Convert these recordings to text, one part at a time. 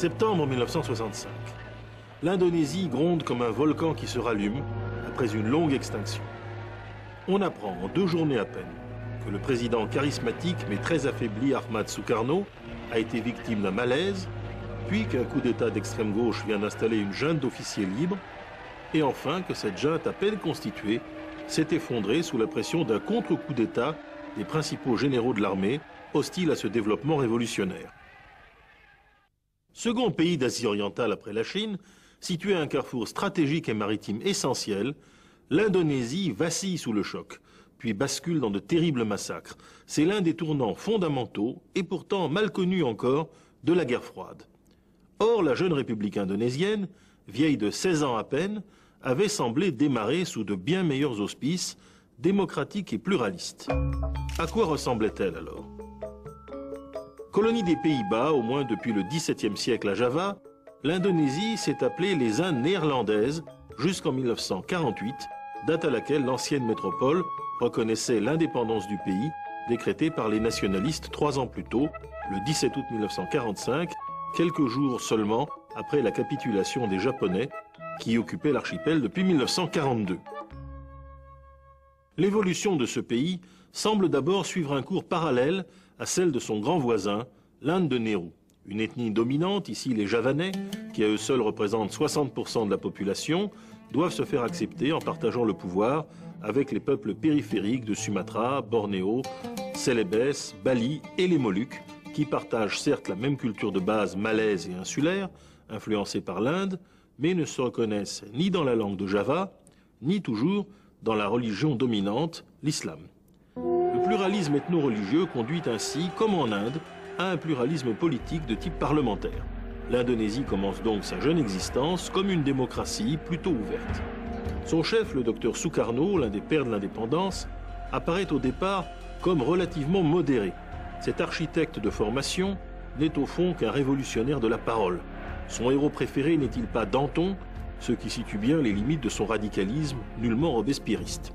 Septembre 1965. L'Indonésie gronde comme un volcan qui se rallume après une longue extinction. On apprend en 2 journées à peine que le président charismatique mais très affaibli Ahmad Sukarno a été victime d'un malaise, puis qu'un coup d'État d'extrême gauche vient d'installer une junte d'officiers libres, et enfin que cette junte à peine constituée s'est effondrée sous la pression d'un contre-coup d'État des principaux généraux de l'armée hostiles à ce développement révolutionnaire. Second pays d'Asie orientale après la Chine, situé à un carrefour stratégique et maritime essentiel, l'Indonésie vacille sous le choc, puis bascule dans de terribles massacres. C'est l'un des tournants fondamentaux, et pourtant mal connu encore, de la guerre froide. Or, la jeune République indonésienne, vieille de 16 ans à peine, avait semblé démarrer sous de bien meilleurs auspices, démocratiques et pluralistes. À quoi ressemblait-elle alors? Colonie des Pays-Bas, au moins depuis le XVIIe siècle à Java, l'Indonésie s'est appelée les Indes néerlandaises jusqu'en 1948, date à laquelle l'ancienne métropole reconnaissait l'indépendance du pays, décrétée par les nationalistes 3 ans plus tôt, le 17 août 1945, quelques jours seulement après la capitulation des Japonais qui occupaient l'archipel depuis 1942. L'évolution de ce pays semble d'abord suivre un cours parallèle à celle de son grand voisin, l'Inde de Nehru. Une ethnie dominante, ici les Javanais, qui à eux seuls représentent 60% de la population, doivent se faire accepter en partageant le pouvoir avec les peuples périphériques de Sumatra, Bornéo, Celebes, Bali et les Moluques, qui partagent certes la même culture de base malaise et insulaire, influencée par l'Inde, mais ne se reconnaissent ni dans la langue de Java, ni toujours dans la religion dominante, l'islam. Le pluralisme ethno-religieux conduit ainsi, comme en Inde, à un pluralisme politique de type parlementaire. L'Indonésie commence donc sa jeune existence comme une démocratie plutôt ouverte. Son chef, le docteur Sukarno, l'un des pères de l'indépendance, apparaît au départ comme relativement modéré. Cet architecte de formation n'est au fond qu'un révolutionnaire de la parole. Son héros préféré n'est-il pas Danton, ce qui situe bien les limites de son radicalisme nullement robespierriste.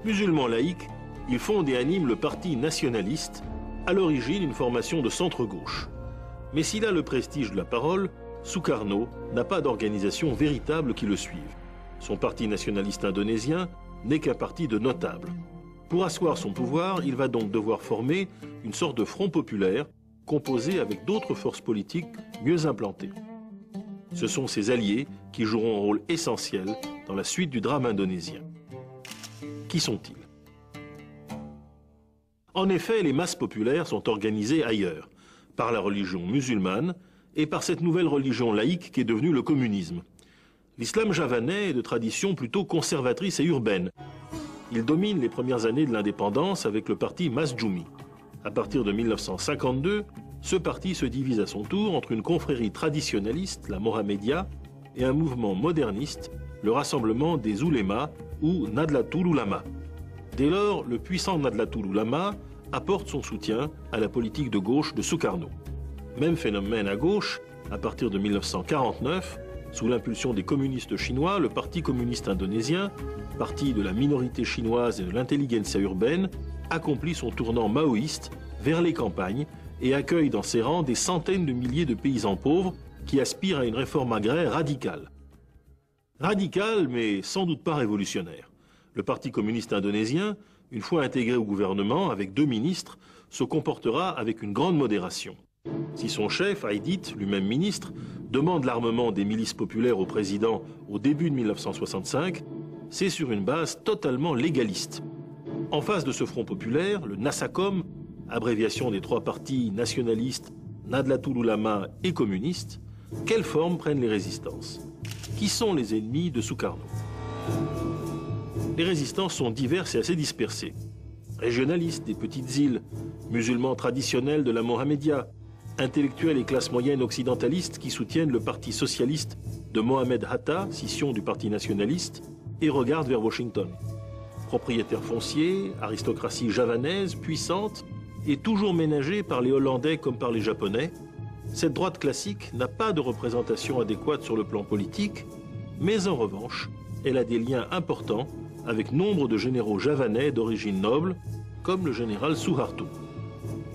Musulman laïque, il fonde et anime le Parti nationaliste, à l'origine une formation de centre-gauche. Mais s'il a le prestige de la parole, Sukarno n'a pas d'organisation véritable qui le suive. Son parti nationaliste indonésien n'est qu'un parti de notables. Pour asseoir son pouvoir, il va donc devoir former une sorte de front populaire composé avec d'autres forces politiques mieux implantées. Ce sont ses alliés qui joueront un rôle essentiel dans la suite du drame indonésien. Qui sont-ils? En effet, les masses populaires sont organisées ailleurs, par la religion musulmane et par cette nouvelle religion laïque qui est devenue le communisme. L'islam javanais est de tradition plutôt conservatrice et urbaine. Il domine les premières années de l'indépendance avec le parti Masjumi. À partir de 1952, ce parti se divise à son tour entre une confrérie traditionnaliste, la Mohammedia, et un mouvement moderniste, le Rassemblement des Oulémas ou Nahdlatul Ulama. Dès lors, le puissant Nahdlatul Ulama apporte son soutien à la politique de gauche de Sukarno. Même phénomène à gauche, à partir de 1949, sous l'impulsion des communistes chinois, le Parti communiste indonésien, parti de la minorité chinoise et de l'intelligentsia urbaine, accomplit son tournant maoïste vers les campagnes et accueille dans ses rangs des centaines de milliers de paysans pauvres qui aspirent à une réforme agraire radicale. Radicale, mais sans doute pas révolutionnaire. Le Parti communiste indonésien, une fois intégré au gouvernement avec 2 ministres, se comportera avec une grande modération. Si son chef, Aidit, lui-même ministre, demande l'armement des milices populaires au président au début de 1965, c'est sur une base totalement légaliste. En face de ce front populaire, le Nasakom, abréviation des 3 partis nationalistes, Nahdlatul Ulama et communistes, quelle forme prennent les résistances? Qui sont les ennemis de Sukarno? Les résistances sont diverses et assez dispersées. Régionalistes des petites îles, musulmans traditionnels de la Mohammedia, intellectuels et classes moyennes occidentalistes qui soutiennent le parti socialiste de Mohamed Hatta, scission du parti nationaliste, et regardent vers Washington. Propriétaires fonciers, aristocratie javanaise, puissante, et toujours ménagée par les Hollandais comme par les Japonais, cette droite classique n'a pas de représentation adéquate sur le plan politique, mais en revanche, elle a des liens importants avec nombre de généraux javanais d'origine noble, comme le général Suharto.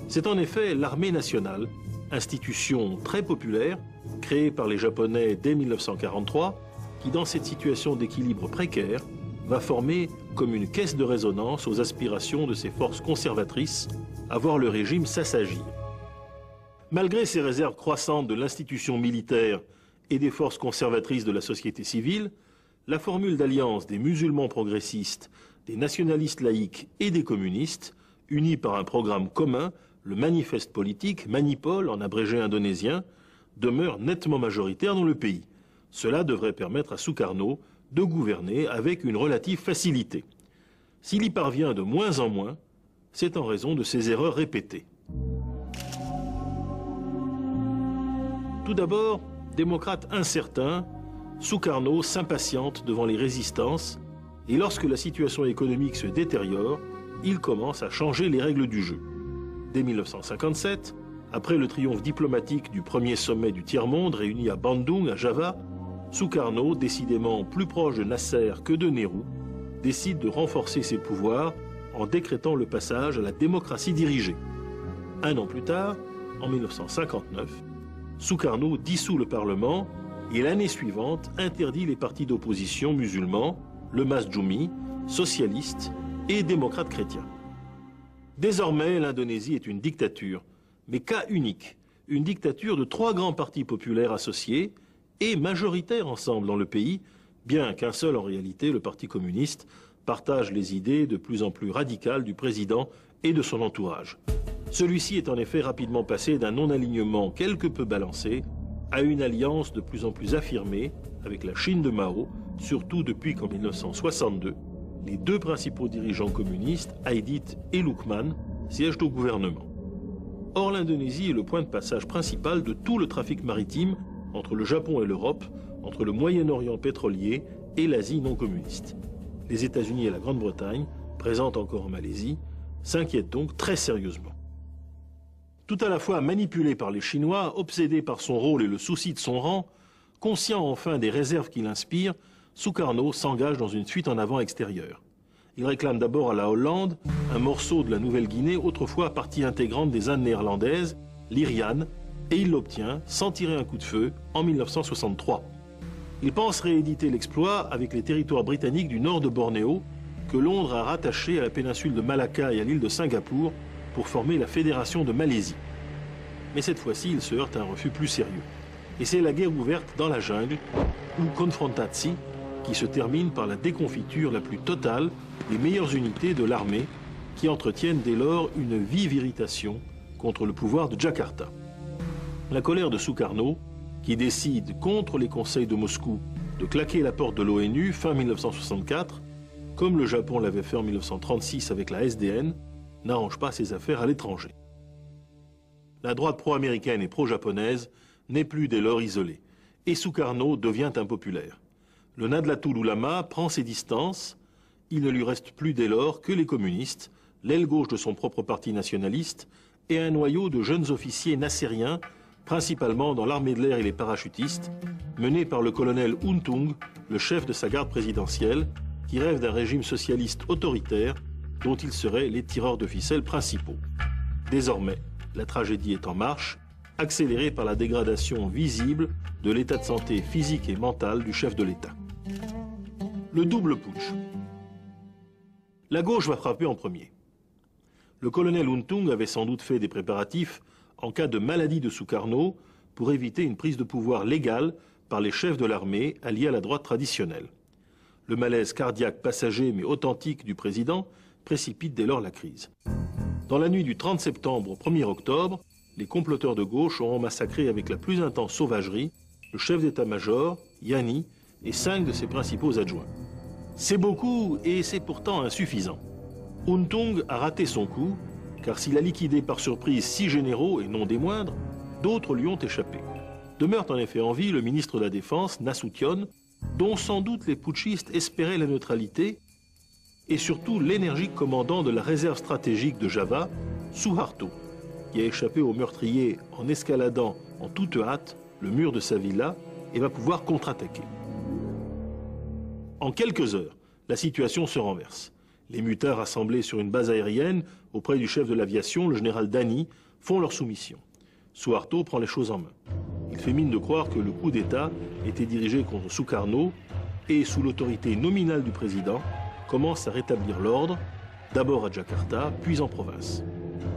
C'est en effet l'armée nationale institution très populaire, créée par les Japonais dès 1943, qui dans cette situation d'équilibre précaire, va former comme une caisse de résonance aux aspirations de ces forces conservatrices à voir le régime s'assagir. Malgré ces réserves croissantes de l'institution militaire et des forces conservatrices de la société civile, la formule d'alliance des musulmans progressistes, des nationalistes laïcs et des communistes, unis par un programme commun, le manifeste politique, Manipol en abrégé indonésien, demeure nettement majoritaire dans le pays. Cela devrait permettre à Sukarno de gouverner avec une relative facilité. S'il y parvient de moins en moins, c'est en raison de ses erreurs répétées. Tout d'abord, démocrate incertain, Sukarno s'impatiente devant les résistances et lorsque la situation économique se détériore, il commence à changer les règles du jeu. Dès 1957, après le triomphe diplomatique du premier sommet du tiers-monde réuni à Bandung, à Java, Sukarno, décidément plus proche de Nasser que de Nehru, décide de renforcer ses pouvoirs en décrétant le passage à la démocratie dirigée. Un an plus tard, en 1959, Sukarno dissout le Parlement et l'année suivante interdit les partis d'opposition musulmans, le Masjumi, socialistes et démocrates chrétiens. Désormais, l'Indonésie est une dictature, mais cas unique, une dictature de 3 grands partis populaires associés et majoritaires ensemble dans le pays, bien qu'un seul en réalité, le Parti communiste, partage les idées de plus en plus radicales du président et de son entourage. Celui-ci est en effet rapidement passé d'un non-alignement quelque peu balancé à une alliance de plus en plus affirmée avec la Chine de Mao, surtout depuis qu'en 1962, les 2 principaux dirigeants communistes, Aidit et Lukman, siègent au gouvernement. Or, l'Indonésie est le point de passage principal de tout le trafic maritime entre le Japon et l'Europe, entre le Moyen-Orient pétrolier et l'Asie non communiste. Les États-Unis et la Grande-Bretagne, présentes encore en Malaisie, s'inquiètent donc très sérieusement. Tout à la fois manipulé par les Chinois, obsédé par son rôle et le souci de son rang, conscient enfin des réserves qu'il inspire, Sukarno s'engage dans une fuite en avant extérieure. Il réclame d'abord à la Hollande un morceau de la Nouvelle-Guinée, autrefois partie intégrante des Indes néerlandaises, l'Iriane, et il l'obtient sans tirer un coup de feu en 1963. Il pense rééditer l'exploit avec les territoires britanniques du nord de Bornéo, que Londres a rattachés à la péninsule de Malacca et à l'île de Singapour pour former la Fédération de Malaisie. Mais cette fois-ci, il se heurte à un refus plus sérieux. Et c'est la guerre ouverte dans la jungle, ou Konfrontasi, qui se termine par la déconfiture la plus totale des meilleures unités de l'armée, qui entretiennent dès lors une vive irritation contre le pouvoir de Jakarta. La colère de Sukarno, qui décide contre les conseils de Moscou de claquer la porte de l'ONU fin 1964, comme le Japon l'avait fait en 1936 avec la SDN, n'arrange pas ses affaires à l'étranger. La droite pro-américaine et pro-japonaise n'est plus dès lors isolée, et Sukarno devient impopulaire. Le Nahdlatul Ulama prend ses distances, il ne lui reste plus dès lors que les communistes, l'aile gauche de son propre parti nationaliste, et un noyau de jeunes officiers nassériens, principalement dans l'armée de l'air et les parachutistes, menés par le colonel Untung, le chef de sa garde présidentielle, qui rêve d'un régime socialiste autoritaire dont ils seraient les tireurs de ficelles principaux. Désormais, la tragédie est en marche, accélérée par la dégradation visible de l'état de santé physique et mental du chef de l'État. Le double putsch. La gauche va frapper en premier. Le colonel Untung avait sans doute fait des préparatifs en cas de maladie de Sukarno pour éviter une prise de pouvoir légale par les chefs de l'armée alliés à la droite traditionnelle. Le malaise cardiaque passager mais authentique du président précipite dès lors la crise. Dans la nuit du 30 septembre au 1er octobre, les comploteurs de gauche auront massacré avec la plus intense sauvagerie le chef d'état-major, Yani, et 5 de ses principaux adjoints. C'est beaucoup et c'est pourtant insuffisant. Untung a raté son coup, car s'il a liquidé par surprise 6 généraux et non des moindres, d'autres lui ont échappé. Demeure en effet en vie le ministre de la Défense, Nasution, dont sans doute les putschistes espéraient la neutralité, et surtout l'énergique commandant de la réserve stratégique de Java, Suharto, qui a échappé aux meurtriers en escaladant en toute hâte le mur de sa villa et va pouvoir contre-attaquer. En quelques heures, la situation se renverse. Les mutards rassemblés sur une base aérienne auprès du chef de l'aviation, le général Dani, font leur soumission. Suharto prend les choses en main. Il fait mine de croire que le coup d'État était dirigé contre Sukarno et, sous l'autorité nominale du président, commence à rétablir l'ordre, d'abord à Jakarta, puis en province.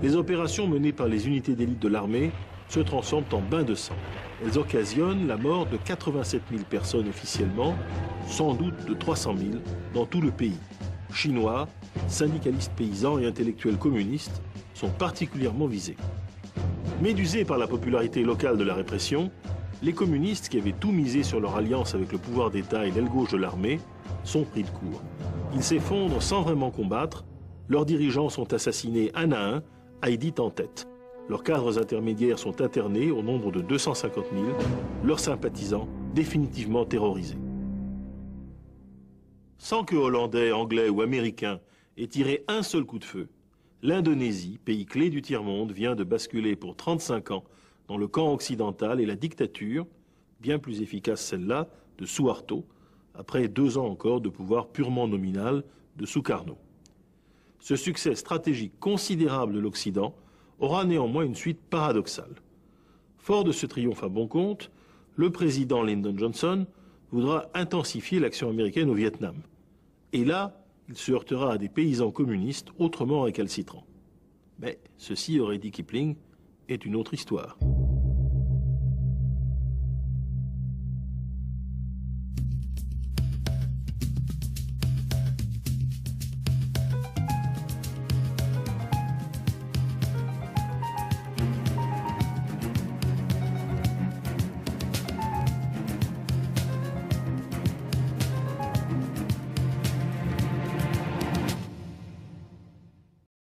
Les opérations menées par les unités d'élite de l'armée se transforment en bains de sang. Elles occasionnent la mort de 87 000 personnes officiellement, sans doute de 300 000 dans tout le pays. Chinois, syndicalistes paysans et intellectuels communistes sont particulièrement visés. Médusés par la popularité locale de la répression, les communistes qui avaient tout misé sur leur alliance avec le pouvoir d'État et l'aile gauche de l'armée sont pris de court. Ils s'effondrent sans vraiment combattre, leurs dirigeants sont assassinés un à un, Aidit en tête. Leurs cadres intermédiaires sont internés au nombre de 250 000, leurs sympathisants définitivement terrorisés. Sans que Hollandais, Anglais ou Américains aient tiré un seul coup de feu, l'Indonésie, pays clé du tiers-monde, vient de basculer pour 35 ans dans le camp occidental et la dictature, bien plus efficace celle-là, de Suharto, après 2 ans encore de pouvoir purement nominal de Sukarno. Ce succès stratégique considérable de l'Occident aura néanmoins une suite paradoxale. Fort de ce triomphe à bon compte, le président Lyndon Johnson voudra intensifier l'action américaine au Vietnam. Et là, il se heurtera à des paysans communistes autrement récalcitrants. Mais ceci, aurait dit Kipling, est une autre histoire.